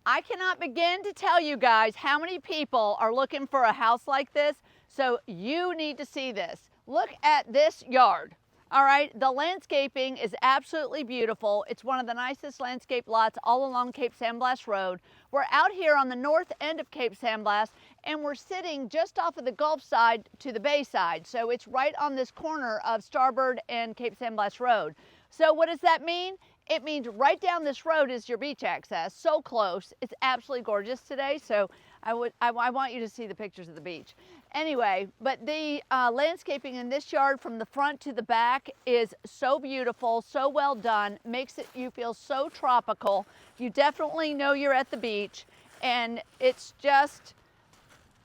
I cannot begin to tell you guys how many people are looking for a house like this, so you need to see this. Look at this yard. All right, the landscaping is absolutely beautiful. It's one of the nicest landscape lots all along Cape San Blas Road. We're out here on the north end of Cape San Blas, and we're sitting just off of the Gulf side to the bay side. So it's right on this corner of Starboard and Cape San Blas Road. So what does that mean? It means right down this road is your beach access. So close. It's absolutely gorgeous today. So I want you to see the pictures of the beach. Anyway, but the landscaping in this yard from the front to the back is so beautiful, so well done, makes it you feel so tropical. You definitely know you're at the beach, and it's just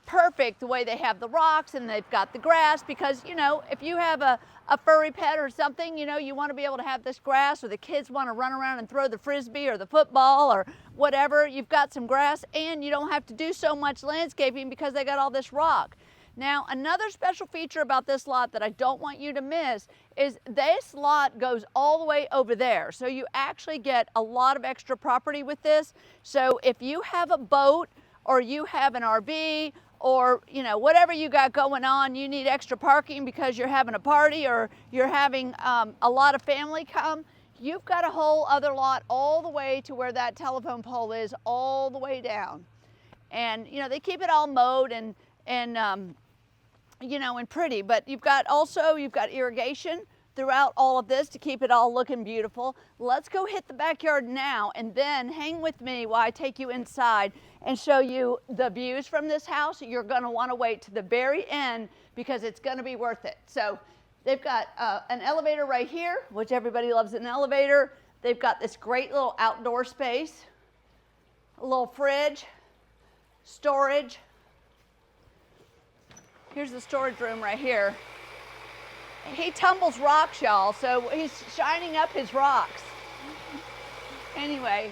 perfect the way they have the rocks and they've got the grass, because you know, if you have a furry pet or something, you know, you want to be able to have this grass, or the kids want to run around and throw the frisbee or the football or whatever. You've got some grass, and you don't have to do so much landscaping because they got all this rock. Now, another special feature about this lot that I don't want you to miss is this lot goes all the way over there. So you actually get a lot of extra property with this. So if you have a boat, or you have an RV, or you know, whatever you got going on, you need extra parking because you're having a party, or you're having a lot of family come, you've got a whole other lot all the way to where that telephone pole is, all the way down. And you know, they keep it all mowed and you know, and pretty, but you've got irrigation throughout all of this to keep it all looking beautiful. Let's go hit the backyard now, and then hang with me while I take you inside and show you the views from this house. You're going to want to wait to the very end because it's going to be worth it. So they've got an elevator right here, which everybody loves an elevator. They've got this great little outdoor space, a little fridge, storage. Here's the storage room right here. He tumbles rocks, y'all, so he's shining up his rocks. Anyway,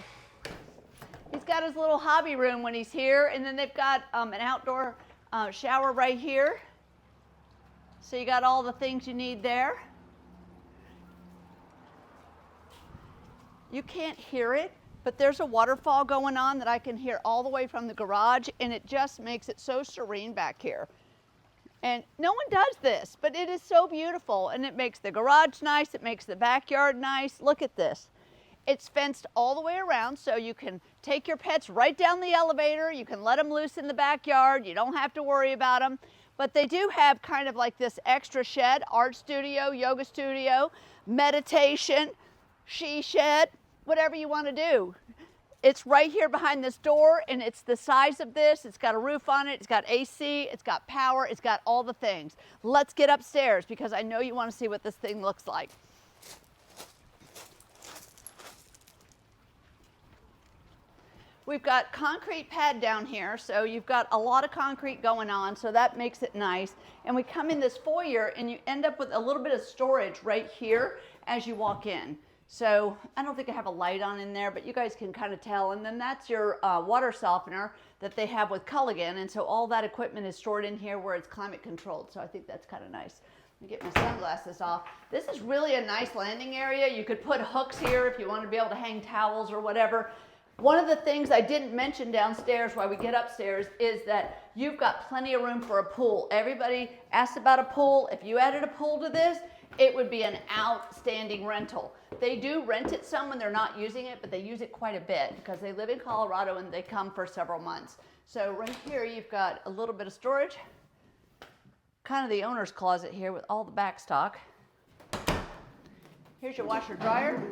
he's got his little hobby room when he's here, and then they've got an outdoor shower right here. So you got all the things you need there. You can't hear it, but there's a waterfall going on that I can hear all the way from the garage, and it just makes it so serene back here. And no one does this, but it is so beautiful, and it makes the garage nice, it makes the backyard nice. Look at this. It's fenced all the way around, so you can take your pets right down the elevator, you can let them loose in the backyard, you don't have to worry about them. But they do have kind of like this extra shed, art studio, yoga studio, meditation, she shed, whatever you want to do. It's right here behind this door, and it's the size of this. It's got a roof on it, it's got AC, it's got power, it's got all the things. Let's get upstairs because I know you want to see what this thing looks like. We've got concrete pad down here, so you've got a lot of concrete going on, so that makes it nice. And we come in this foyer, and you end up with a little bit of storage right here as you walk in. So I don't think I have a light on in there, but you guys can kind of tell. And then that's your water softener that they have with Culligan. And so all that equipment is stored in here where it's climate controlled. So I think that's kind of nice. Let me get my sunglasses off. This is really a nice landing area. You could put hooks here if you want to be able to hang towels or whatever. One of the things I didn't mention downstairs while we get upstairs is that you've got plenty of room for a pool. Everybody asked about a pool. If you added a pool to this, it would be an outstanding rental. They do rent it some when they're not using it, but they use it quite a bit because they live in Colorado and they come for several months. So right here you've got a little bit of storage, kind of the owner's closet here with all the back stock. Here's your washer dryer.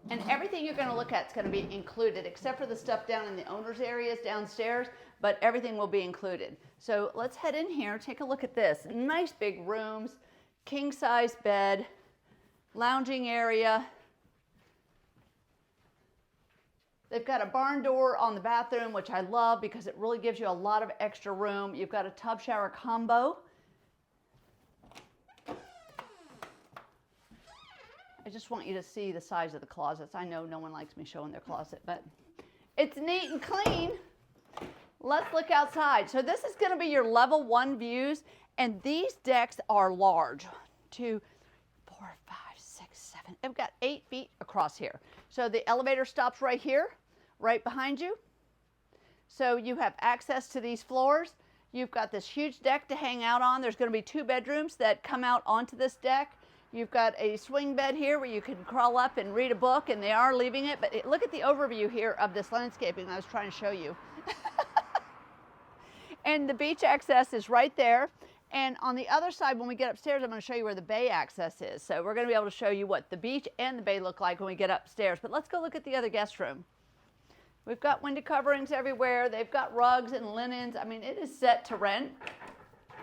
And everything you're going to look at is going to be included, except for the stuff down in the owner's areas downstairs, but everything will be included. So let's head in here, take a look at this. Nice big rooms, king size bed, lounging area. They've got a barn door on the bathroom, which I love because it really gives you a lot of extra room. You've got a tub shower combo. I just want you to see the size of the closets. I know no one likes me showing their closet, but it's neat and clean. Let's look outside. So this is going to be your level 1 views, and these decks are large. 2, 4, 5, 6, 7. I've got 8 feet across here. So the elevator stops right here, right behind you. So you have access to these floors. You've got this huge deck to hang out on. There's going to be 2 bedrooms that come out onto this deck. You've got a swing bed here where you can crawl up and read a book, and they are leaving it. But look at the overview here of this landscaping I was trying to show you. And the beach access is right there. And on the other side, when we get upstairs, I'm going to show you where the bay access is. So we're going to be able to show you what the beach and the bay look like when we get upstairs. But let's go look at the other guest room. We've got window coverings everywhere. They've got rugs and linens. I mean, it is set to rent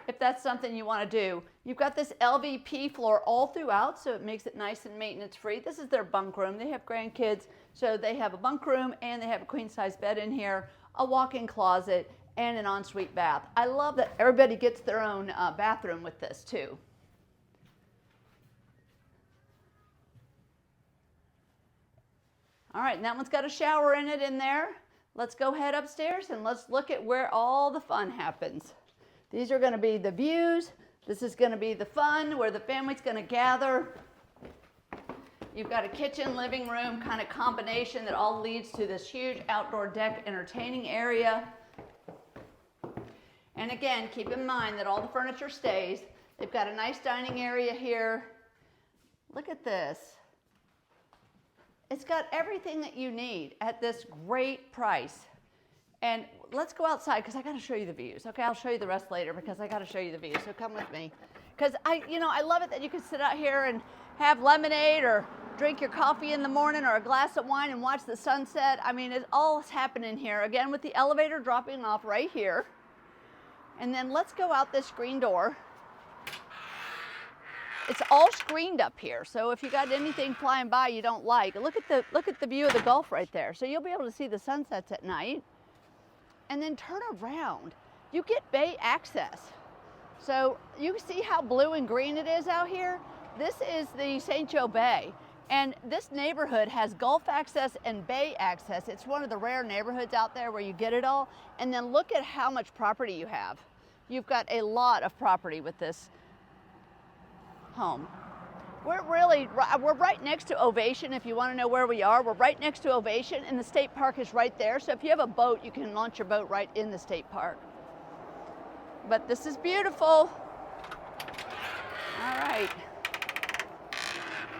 if that's something you want to do. You've got this LVP floor all throughout, so it makes it nice and maintenance-free. This is their bunk room. They have grandkids, so they have a bunk room, and they have a queen-size bed in here, a walk-in closet, and an ensuite bath. I love that everybody gets their own bathroom with this too. All right, and that one's got a shower in it in there. Let's go head upstairs and let's look at where all the fun happens. These are going to be the views. This is going to be the fun where the family's going to gather. You've got a kitchen, living room kind of combination that all leads to this huge outdoor deck entertaining area. And again, keep in mind that all the furniture stays. They've got a nice dining area here. Look at this. It's got everything that you need at this great price. And let's go outside because I got to show you the views. Okay, I'll show you the rest later because I got to show you the views. So come with me. Because I love it that you can sit out here and have lemonade or drink your coffee in the morning or a glass of wine and watch the sunset. I mean, it's all happening here. Again, with the elevator dropping off right here. And then let's go out this screen door. It's all screened up here, so if you got anything flying by you don't like, look at the view of the Gulf right there. So you'll be able to see the sunsets at night. And then turn around. You get bay access. So you see how blue and green it is out here? This is the St. Joe Bay. And this neighborhood has Gulf access and bay access. It's one of the rare neighborhoods out there where you get it all. And then look at how much property you have. You've got a lot of property with this home. We're right next to Ovation. If you want to know where we are, we're right next to Ovation, and the state park is right there. So if you have a boat, you can launch your boat right in the state park. But this is beautiful. All right.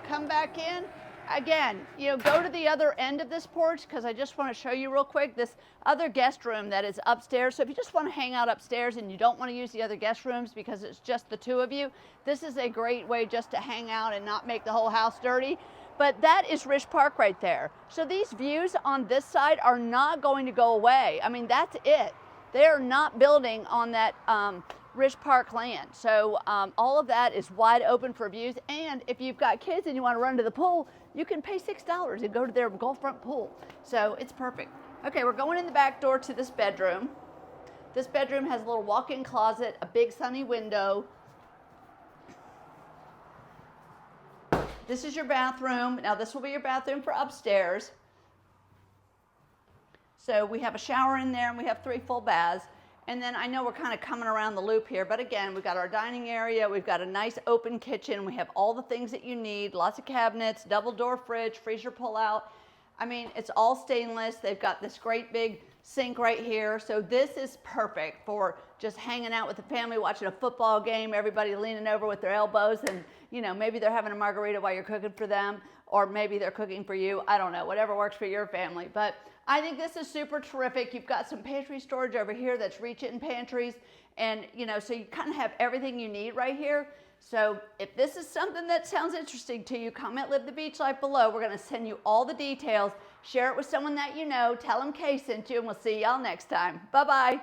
Come back in. Again, go to the other end of this porch because I just want to show you real quick this other guest room that is upstairs. So if you just want to hang out upstairs and you don't want to use the other guest rooms because it's just the 2 of you, this is a great way just to hang out and not make the whole house dirty. But that is Rish Park right there. So these views on this side are not going to go away. I mean, that's it. They're not building on that Rish Park land. So all of that is wide open for views. And if you've got kids and you want to run to the pool, you can pay $6 and go to their Gulf front pool. So it's perfect. Okay, we're going in the back door to this bedroom. This bedroom has a little walk-in closet, a big sunny window. This is your bathroom. Now this will be your bathroom for upstairs. So we have a shower in there and we have 3 full baths. And then I know we're kind of coming around the loop here, but again, we've got our dining area, we've got a nice open kitchen, we have all the things that you need, lots of cabinets, double door fridge, freezer pull out. I mean, it's all stainless. They've got this great big sink right here. So this is perfect for just hanging out with the family, watching a football game, everybody leaning over with their elbows and, maybe they're having a margarita while you're cooking for them, or maybe they're cooking for you. I don't know, whatever works for your family. But I think this is super terrific. You've got some pantry storage over here that's reach-in pantries. And, so you kind of have everything you need right here. So if this is something that sounds interesting to you, comment Live the Beach Life below. We're going to send you all the details. Share it with someone that you know. Tell them Kay sent you, and we'll see y'all next time. Bye-bye.